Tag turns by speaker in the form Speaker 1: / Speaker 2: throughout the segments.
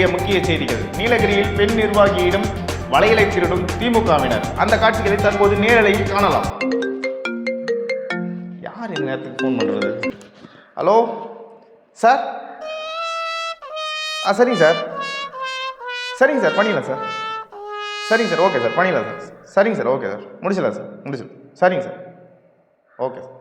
Speaker 1: இன்றைய முக்கிய செய்திகள். நீலகிரியில் பெண் நிர்வாகியிடம் வளையலை திருடும் திமுகவினர். அந்த காட்சிகளை தற்போது நேரலையில் காணலாம். யார் இந்த நேரத்துக்கு ஃபோன் பண்றது? Hello sir. சரிங்க சார், சரிங்க சார், பண்ணிடலாம் சார். சரிங்க சார், ஓகே சார், பண்ணிடலாம் சார். சரிங்க சார், ஓகே சார், முடிச்சிடலாம் சார், முடிச்சிடலாம். சரிங்க சார், ஓகே சார்.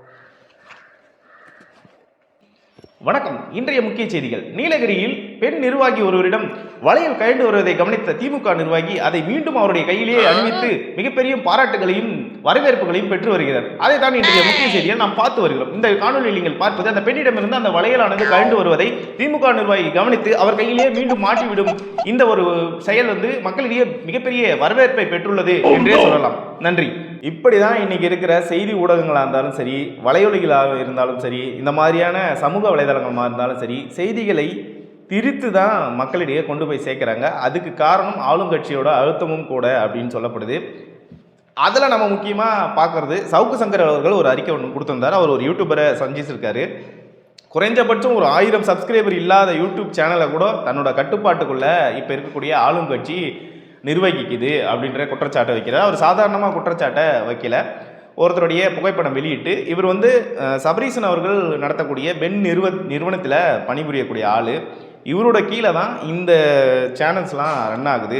Speaker 1: வணக்கம். இன்றைய முக்கிய செய்திகள். நீலகிரியில் பெண் நிர்வாகி ஒருவரிடம் வளையல் கழண்டு வருவதை கவனித்த திமுக நிர்வாகி அதை மீண்டும் அவருடைய கையிலேயே அணிவித்து மிகப்பெரிய பாராட்டுகளையும் வரவேற்புகளையும் பெற்று வருகிறார். அதை தான் இன்றைய முக்கிய செய்தியை நாம் பார்த்து வருகிறோம். இந்த காணொலியில் நீங்கள் பார்ப்பது அந்த பெண்ணிடமிருந்து அந்த வளையலானது கழண்டு வருவதை திமுக நிர்வாகி கவனித்து அவர் கையிலேயே மீண்டும் மாட்டிவிடும் இந்த ஒரு செயல் மக்களிடையே மிகப்பெரிய வரவேற்பை பெற்றுள்ளது என்றே சொல்லலாம். நன்றி. இப்படிதான் இன்னைக்கு இருக்கிற செய்தி ஊடகங்களாக இருந்தாலும் சரி, வலையொலிகளாக இருந்தாலும் சரி, இந்த மாதிரியான சமூக வலைதளங்களாக இருந்தாலும் சரி, செய்திகளை திரித்து தான் மக்களிடையே கொண்டு போய் சேர்க்குறாங்க. அதுக்கு காரணம் ஆளுங்கட்சியோட அழுத்தமும் கூட அப்படின்னு சொல்லப்படுது. அதில் நம்ம முக்கியமாக பார்க்குறது, சவுக்கு சங்கர் அவர்கள் ஒரு அறிக்கை ஒன்று கொடுத்துருந்தார். அவர் ஒரு யூடியூபரை சந்திச்சிருக்காரு. குறைஞ்சபட்சம் ஒரு 1000 சப்ஸ்கிரைபர் இல்லாத யூடியூப் சேனலை கூட தன்னோட கட்டுப்பாட்டுக்குள்ளே இப்போ இருக்கக்கூடிய ஆளுங்கட்சி நிர்வகிக்குது அப்படின்ற குற்றச்சாட்டை வைக்கிறார். அவர் சாதாரணமாக குற்றச்சாட்டை வைக்கல. ஒருத்தருடைய புகைப்படம் வெளியிட்டு இவர் சபரீசன் அவர்கள் நடத்தக்கூடிய பெண் நிறுவனத்தில் பணிபுரியக்கூடிய ஆள். இவரோட கீழே தான் இந்த சேனல்ஸ்லாம் ரன் ஆகுது.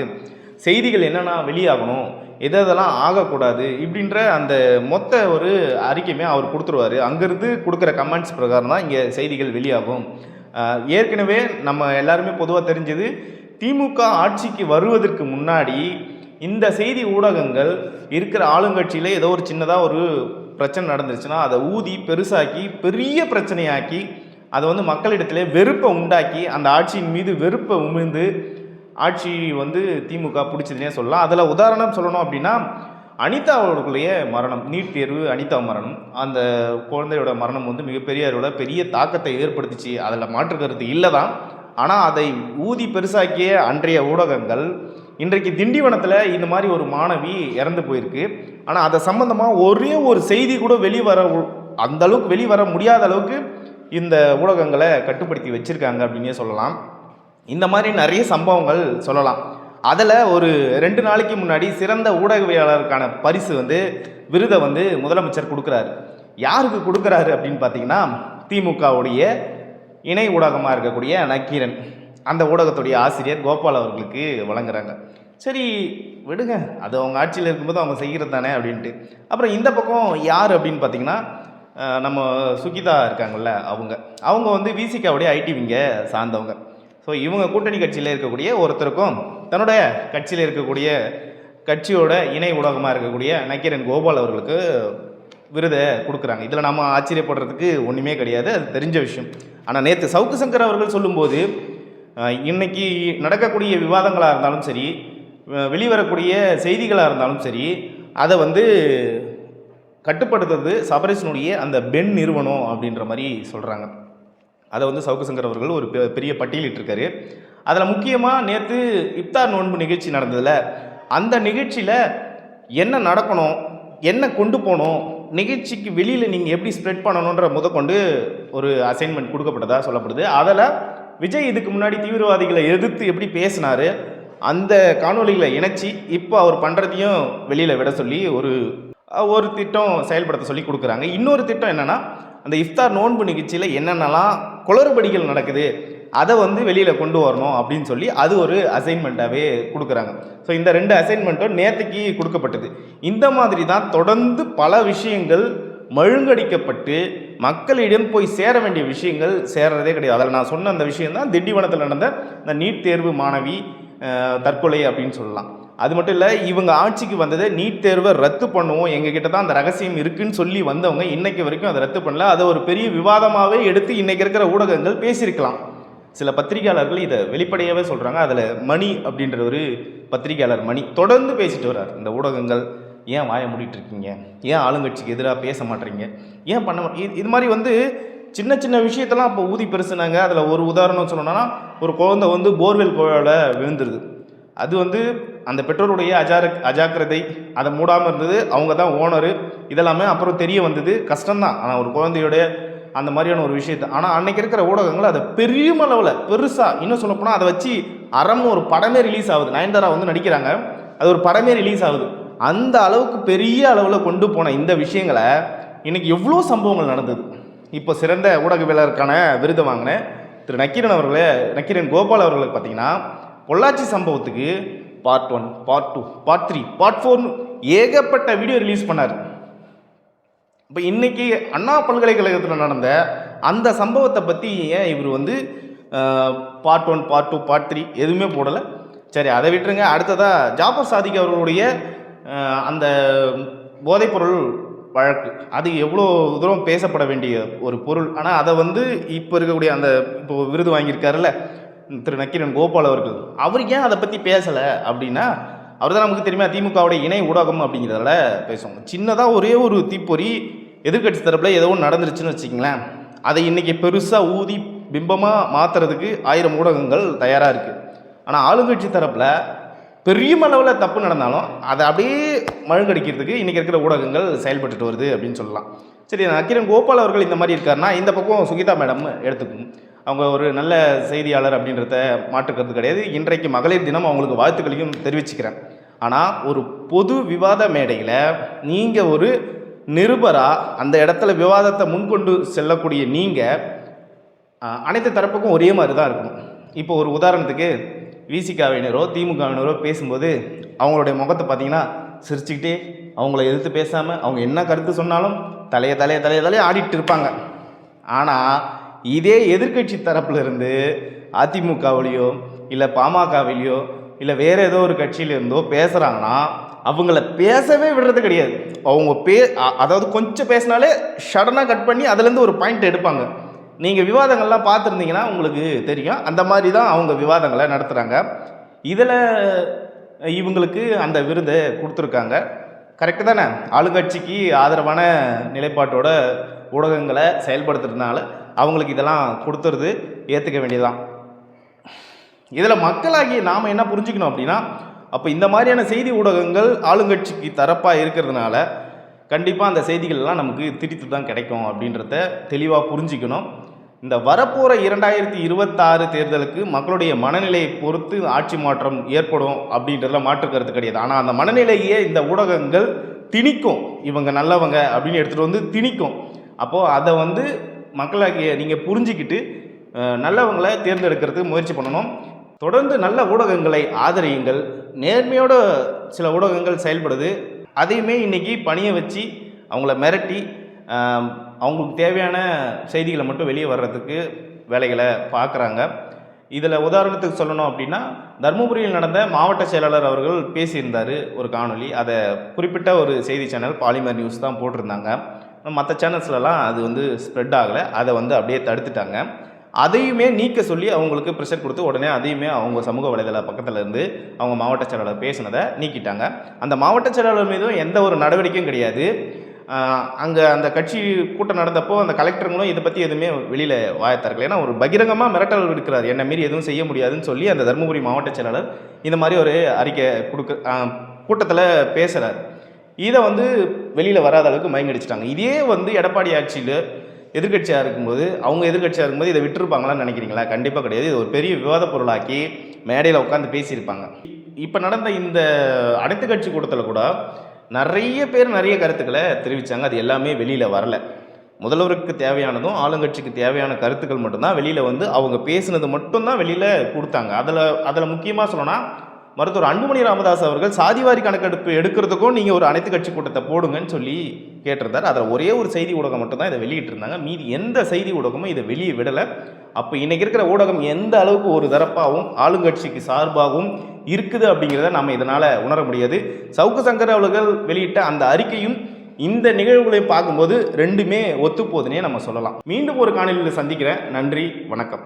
Speaker 1: செய்திகள் என்னென்னா வெளியாகணும், எதெல்லாம் ஆகக்கூடாது இப்படின்ற அந்த மொத்த ஒரு அறிக்கையுமே அவர் கொடுத்துருவார். அங்கேருந்து கொடுக்குற கமெண்ட்ஸ் பிரகாரம் தான் இங்கே செய்திகள் வெளியாகும். ஏற்கனவே நம்ம எல்லாருமே பொதுவாக தெரிஞ்சது, திமுக ஆட்சிக்கு வருவதற்கு முன்னாடி இந்த செய்தி ஊடகங்கள் இருக்கிற ஆளுங்கட்சியில் ஏதோ ஒரு சின்னதாக ஒரு பிரச்சனை நடந்துருச்சுன்னா அதை ஊதி பெருசாக்கி பெரிய பிரச்சனையாக்கி அதை மக்களிடத்திலே வெறுப்பை உண்டாக்கி அந்த ஆட்சியின் மீது வெறுப்பை உமிழ்ந்து ஆட்சி திமுக பிடிச்சதுனே சொல்லலாம். அதில் உதாரணம் சொல்லணும் அப்படின்னா, அனிதா அவர்களுடைய மரணம், நீட் தேர்வு அனிதா மரணம், அந்த குழந்தையோட மரணம் மிகப்பெரிய அளவில் பெரிய தாக்கத்தை ஏற்படுத்திச்சு. அதில் மாற்று கருத்து இல்லை தான். ஆனால் அதை ஊதி பெருசாக்கிய அன்றைய ஊடகங்கள் இன்றைக்கு திண்டிவனத்தில் இந்த மாதிரி ஒரு மாணவி இறந்து போயிருக்கு. ஆனால் அதை சம்பந்தமாக ஒரே ஒரு செய்தி கூட அந்த அளவுக்கு வெளிவர முடியாத அளவுக்கு இந்த ஊடகங்களை கட்டுப்படுத்தி வச்சுருக்காங்க அப்படின்னே சொல்லலாம். இந்த மாதிரி நிறைய சம்பவங்கள் சொல்லலாம். அதில் ஒரு 2 நாளைக்கு முன்னாடி சிறந்த ஊடகவியலாளருக்கான பரிசு விருதை முதலமைச்சர் கொடுக்குறாரு. யாருக்கு கொடுக்குறாரு அப்படின்னு பார்த்தீங்கன்னா, திமுகவுடைய இணை ஊடகமாக இருக்கக்கூடிய நக்கீரன், அந்த ஊடகத்துடைய ஆசிரியர் கோபால் அவர்களுக்கு வழங்குறாங்க. சரி விடுங்க, அது அவங்க ஆட்சியில் இருக்கும்போது அவங்க செய்கிறது தானே அப்படின்ட்டு. அப்புறம் இந்த பக்கம் யார் அப்படின்னு பார்த்தீங்கன்னா, நம்ம சுகிதா இருக்காங்கள்ல, அவங்க விசிகாவுடைய ஐடி விங்க சார்ந்தவங்க. ஸோ இவங்க கூட்டணி கட்சியில் இருக்கக்கூடிய ஒருத்தருக்கும் தன்னுடைய கட்சியில் இருக்கக்கூடிய கட்சியோட இணை ஊடகமாக இருக்கக்கூடிய நக்கீரன் கோபால் அவர்களுக்கு விருதை கொடுக்குறாங்க. இதில் நம்ம ஆச்சரியப்படுறதுக்கு ஒன்றுமே கிடையாது, அது தெரிஞ்ச விஷயம். ஆனால் நேற்று சவுக்கு சங்கர் அவர்கள் சொல்லும்போது, இன்னைக்கு நடக்கக்கூடிய விவாதங்களாக இருந்தாலும் சரி, வெளிவரக்கூடிய செய்திகளாக இருந்தாலும் சரி, அதை கட்டுப்படுத்துறது சபரீசனுடைய அந்த பெண் நிறுவனம் அப்படின்ற மாதிரி சொல்கிறாங்க. அதை சவுக்கு சங்கர் அவர்கள் ஒரு பெரிய பட்டியலிட்டிருக்காரு. அதில் முக்கியமாக நேற்று இப்தார் நோன்பு நிகழ்ச்சி நடந்ததில், அந்த நிகழ்ச்சியில் என்ன நடக்கணும், என்ன கொண்டு போகணும், நிகழ்ச்சிக்கு வெளியில் நீங்கள் எப்படி ஸ்ப்ரெட் பண்ணணுன்ற முதற்கொண்டு ஒரு அசைன்மெண்ட் கொடுக்கப்பட்டதாக சொல்லப்படுது. அதில் விஜய் இதுக்கு முன்னாடி தீவிரவாதிகளை எதிர்த்து எப்படி பேசினார், அந்த காணொலிகளை இணைச்சி இப்போ அவர் பண்ணுறதையும் வெளியில் விட சொல்லி ஒரு திட்டம் செயல்படுத்த சொல்லி கொடுக்குறாங்க. இன்னொரு திட்டம் என்னென்னா, அந்த இஃப்தார் நோன்பு நிகழ்ச்சியில் என்னென்னலாம் குளறுபடிகள் நடக்குது அதை வெளியில் கொண்டு வரணும் அப்படின்னு சொல்லி அது ஒரு அசைன்மெண்ட்டாகவே கொடுக்குறாங்க. ஸோ இந்த 2 அசைன்மெண்ட்டும் நேற்றுக்கு கொடுக்கப்பட்டது. இந்த மாதிரி தான் தொடர்ந்து பல விஷயங்கள் மழுங்கடிக்கப்பட்டு மக்களிடம் போய் சேர வேண்டிய விஷயங்கள் சேர்றதே கிடையாது. அதில் நான் சொன்ன அந்த விஷயந்தான் திண்டிவனத்தில் நடந்த இந்த நீட் தேர்வு மாணவி தற்கொலை அப்படின்னு சொல்லலாம். அது மட்டும் இல்லை, இவங்க ஆட்சிக்கு வந்ததை நீட் தேர்வை ரத்து பண்ணுவோம், எங்ககிட்ட தான் அந்த ரகசியம் இருக்குன்னு சொல்லி வந்தவங்க இன்னைக்கு வரைக்கும் அதை ரத்து பண்ணல. அதை ஒரு பெரிய விவாதமாகவே எடுத்து இன்னைக்கு இருக்கிற ஊடகங்கள் பேசியிருக்கலாம். சில பத்திரிகையாளர்கள் இதை வெளிப்படையாகவே சொல்கிறாங்க. அதில் மணி அப்படின்ற ஒரு பத்திரிகையாளர் மணி தொடர்ந்து பேசிட்டு வர்றார், இந்த ஊடகங்கள் ஏன் வாய மூடிட்டு இருக்கீங்க, ஏன் ஆளுங்கட்சிக்கு எதிராக பேச மாட்டேறீங்க, ஏன் பண்ண இது மாதிரி சின்ன சின்ன விஷயத்தெல்லாம் இப்போ ஊதி பெருசுனாங்க. அதில் ஒரு உதாரணம் சொல்லணும்னா, ஒரு குழந்தை போர்வெல் குழாயில் விழுந்துருது. அது அந்த பெற்றோருடைய அஜாக்கிரதை, அதை மூடாமல் இருந்தது, அவங்க தான் ஓனரு, இதெல்லாமே அப்புறம் தெரிய வந்தது. கஷ்டம்தான், ஆனால் ஒரு குழந்தையோடைய அந்த மாதிரியான ஒரு விஷயத்தை. ஆனால் அன்றைக்கி இருக்கிற ஊடகங்கள் அதை பெரிய அளவில் பெருசாக, இன்னும் சொல்லப்போனால் அதை வச்சு அறம்னு ஒரு படமே ரிலீஸ் ஆகுது. நயன்தாரா வந்து நடிக்கிறாங்க. அது ஒரு படமே ரிலீஸ் ஆகுது. அந்த அளவுக்கு பெரிய அளவில் கொண்டு போன இந்த விஷயங்களை இன்னைக்கு எவ்வளோ சம்பவங்கள் நடந்தது. இப்போ சிறந்த ஊடகவியலாளருக்கான விருது வாங்கின திரு நக்கீரன் கோபால் அவர்களுக்கு பார்த்தீங்கன்னா பொள்ளாச்சி சம்பவத்துக்கு பார்ட் 1, பார்ட் 2, பார்ட் 3, பார்ட் 4 ஏகப்பட்ட வீடியோ ரிலீஸ் பண்ணார். இப்போ இன்னைக்கு அண்ணா பல்கலைக்கழகத்தில் நடந்த அந்த சம்பவத்தை பற்றி ஏன் இவர் வந்து பார்ட் 1, பார்ட் 2, பார்ட் 3 எதுவுமே போடலை? சரி, அதை விட்டுருங்க. அடுத்ததாக ஜாஃபர் சாதிக் அவர்களுடைய அந்த போதைப்பொருள் வழக்கு, அது எவ்வளோ தூரம் பேசப்பட வேண்டிய ஒரு பொருள். ஆனால் அதை வந்து இப்போ இருக்கக்கூடிய அந்த இப்போ விருது வாங்கியிருக்காருல்ல திரு நக்கீரன் கோபால் அவர்கள், அவர் ஏன் அதை பற்றி பேசலை அப்படின்னா, அவர் தான் நமக்கு தெரியுமா திமுகவுடைய இணை ஊடகம் அப்படிங்கிறதால பேசுவாங்க. சின்னதாக ஒரே ஒரு தீப்பொறி எதிர்கட்சி தரப்பில் ஏதோ ஒன்று நடந்துருச்சுன்னு வச்சுக்கிங்களேன், அதை இன்றைக்கி பெருசாக ஊதி பிம்பமாக மாற்றுறதுக்கு 1000 ஊடகங்கள் தயாராக இருக்குது. ஆனால் ஆளுங்கட்சி தரப்பில் பெரிய அளவில் தப்பு நடந்தாலும் அதை அப்படியே மழுங்கடிக்கிறதுக்கு இன்றைக்கி இருக்கிற ஊடகங்கள் செயல்பட்டுட்டு வருது அப்படின்னு சொல்லலாம். சரி, நக்கீரன் கோபால் அவர்கள் இந்த மாதிரி இருக்காருன்னா, இந்த பக்கம் சுகிதா மேடம் எடுத்துக்கணும். அவங்க ஒரு நல்ல செய்தியாளர் அப்படின்றத மாற்றுக்கிறது கிடையாது. இன்றைக்கு மகளிர் தினம், அவங்களுக்கு வாழ்த்துக்களையும் தெரிவிச்சுக்கிறேன். ஆனால் ஒரு பொது விவாத மேடையில் நீங்கள் ஒரு நிருபராக அந்த இடத்துல விவாதத்தை முன்கொண்டு செல்லக்கூடிய நீங்கள் அனைத்து தரப்புக்கும் ஒரே மாதிரி தான் இருக்கணும். இப்போ ஒரு உதாரணத்துக்கு விசிகாவினரோ திமுகவினரோ பேசும்போது அவங்களுடைய முகத்தை பார்த்தீங்கன்னா சிரிச்சுக்கிட்டே, அவங்கள எதிர்த்து பேசாமல், அவங்க என்ன கருத்து சொன்னாலும் தலையை ஆடிட்டு இருப்பாங்க. ஆனால் இதே எதிர்கட்சி தரப்புல இருந்து அதிமுகவிலையோ இல்லை பாமகவிலையோ இல்லை வேறு ஏதோ ஒரு கட்சியிலிருந்தோ பேசுகிறாங்கன்னா அவங்கள பேசவே விடுறது கிடையாது. அவங்க அதாவது கொஞ்சம் பேசினாலே சடனாக கட் பண்ணி அதுலேருந்து ஒரு பாயிண்ட் எடுப்பாங்க. நீங்கள் விவாதங்கள்லாம் பார்த்துருந்தீங்கன்னா உங்களுக்கு தெரியும். அந்த மாதிரி தான் அவங்க விவாதங்களை நடத்துகிறாங்க. இதில் இவங்களுக்கு அந்த விருதை கொடுத்துருக்காங்க. கரெக்டு தானே? ஆளுங்கட்சிக்கு ஆதரவான நிலைப்பாட்டோட ஊடகங்களை செயல்படுத்துறதுனால அவங்களுக்கு இதெல்லாம் கொடுத்துறது ஏற்றுக்க வேண்டியதுதான். இதில் மக்களாகிய நாம் என்ன புரிஞ்சுக்கணும் அப்படின்னா, அப்போ இந்த மாதிரியான செய்தி ஊடகங்கள் ஆளுங்கட்சிக்கு தரப்பாக இருக்கிறதுனால கண்டிப்பாக அந்த செய்திகள்லாம் நமக்கு திரித்து தான் கிடைக்கும் அப்படின்றத தெளிவாக புரிஞ்சிக்கணும். இந்த வரப்போகிற 2026 தேர்தலுக்கு மக்களுடைய மனநிலையை பொறுத்து ஆட்சி மாற்றம் ஏற்படும் அப்படின்றதுல மாற்று கருத்து கிடையாது. ஆனால் அந்த மனநிலையே இந்த ஊடகங்கள் திணிக்கும். இவங்க நல்லவங்க அப்படின்னு எடுத்துகிட்டு வந்து திணிக்கும். அப்போது அதை வந்து மக்களாகிய நீங்கள் புரிஞ்சிக்கிட்டு நல்லவங்களை தேர்ந்தெடுக்கிறதுக்கு முயற்சி பண்ணணும். தொடர்ந்து நல்ல ஊடகங்களை ஆதரியுங்கள். நேர்மையோட சில ஊடகங்கள் செயல்படுது, அதையுமே இன்றைக்கி பணியை வச்சு அவங்கள மிரட்டி அவங்களுக்கு தேவையான செய்திகளை மட்டும் வெளியே வர்றதுக்கு வேலைகளை பார்க்குறாங்க. இதில் உதாரணத்துக்கு சொல்லணும் அப்படின்னா, தருமபுரியில் நடந்த மாவட்ட செயலாளர் அவர்கள் பேசியிருந்தார் ஒரு காணொலி. அதை குறிப்பிட்ட ஒரு செய்தி சேனல் பாலிமர் நியூஸ் தான் போட்டிருந்தாங்க. மற்ற சேனல்ஸ்லலாம் அது வந்து ஸ்ப்ரெட் ஆகலை. அதை வந்து அப்படியே தடுத்துட்டாங்க. அதையுமே நீக்க சொல்லி அவங்களுக்கு ப்ரெஷர் கொடுத்து உடனே அதையுமே அவங்க சமூக வலைதள பக்கத்தில் இருந்து அவங்க மாவட்ட செயலாளர் பேசினதை நீக்கிட்டாங்க. அந்த மாவட்ட செயலாளர் மீதும் எந்த ஒரு நடவடிக்கையும் கிடையாது. அங்கே அந்த கட்சி கூட்டம் நடந்தப்போ அந்த கலெக்டருங்களும் இதை பற்றி எதுவுமே வெளியில் வாயத்தார்கள். ஏன்னா ஒரு பகிரங்கமாக மிரட்டல் விடுக்கிறார், என்னை மீறி எதுவும் செய்ய முடியாதுன்னு சொல்லி அந்த தருமபுரி மாவட்ட செயலாளர் இந்த மாதிரி ஒரு அறிக்கை கூட்டத்தில் பேசுகிறார். இதை வந்து வெளியில் வராத அளவுக்கு மயங்கடிச்சிட்டாங்க. இதே வந்து எடப்பாடி ஆட்சியில் எதிர்கட்சியாக இருக்கும்போது இதை விட்டுருப்பாங்களான்னு நினைக்கிறீங்களா? கண்டிப்பாக கிடையாது. இது ஒரு பெரிய விவாத பொருளாக்கி மேடையில் உட்காந்து பேசியிருப்பாங்க. இப்போ நடந்த இந்த அனைத்து கட்சி கூட்டத்தில் கூட நிறைய பேர் நிறைய கருத்துக்களை தெரிவித்தாங்க. அது எல்லாமே வெளியில் வரல. முதல்வருக்கு தேவையானதும் ஆளுங்கட்சிக்கு தேவையான கருத்துக்கள் மட்டும்தான் வெளியில் வந்து அவங்க பேசுனது மட்டும்தான் வெளியில் கொடுத்தாங்க. அதில் முக்கியமாக சொல்லணும்னா, மருத்துவர் அன்புமணி ராமதாஸ் அவர்கள் சாதிவாரி கணக்கெடுப்பு எடுக்கிறதுக்கும் நீங்கள் ஒரு அனைத்து கட்சி கூட்டத்தை போடுங்கன்னு சொல்லி கேட்டிருந்தார். அதில் ஒரே ஒரு செய்தி ஊடகம் மட்டும்தான் இதை வெளியிட்டிருந்தாங்க. மீதி எந்த செய்தி ஊடகமும் இதை வெளியே விடலை. அப்போ இன்றைக்கி இருக்கிற ஊடகம் எந்த அளவுக்கு ஒரு தரப்பாகவும் ஆளுங்கட்சிக்கு சார்பாகவும் இருக்குது அப்படிங்கிறத நம்ம இதனால் உணர முடியாது. சவுக்கு சங்கர் அவர்கள் வெளியிட்ட அந்த அறிக்கையும் இந்த நிகழ்வுகளையும் பார்க்கும்போது ரெண்டுமே ஒத்துப்போகுதுன்னே நம்ம சொல்லலாம். மீண்டும் ஒரு காணொலியில் சந்திக்கிறேன். நன்றி, வணக்கம்.